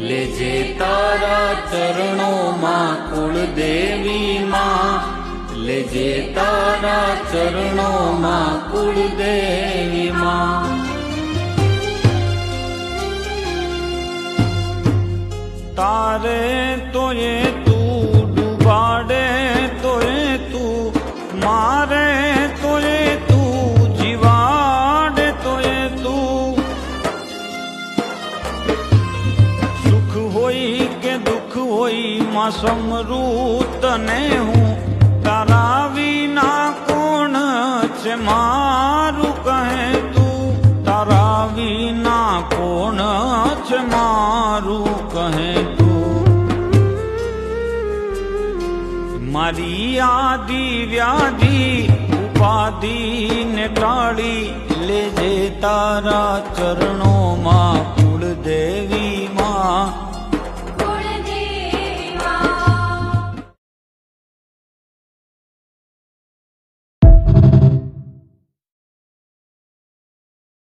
લેજે તારા ચરણોમાં કુળદેવી માં, લેજે તારા ચરણોમાં કુળદેવી માં. તારે તોય તું ડૂબાડે તોય તું, મારે તોય તું જીવાડે તોય તું. સુખ હોય કે દુઃખ હોય માં સમરું તને હું, તારા વિના કોણ છે મારું કહે તું, તારા વિના કોણ છે મારું કહે તું. મારી આદિ વ્યાધિ ઉપાધિ ને ટાળી લેજે તારા ચરણોમાં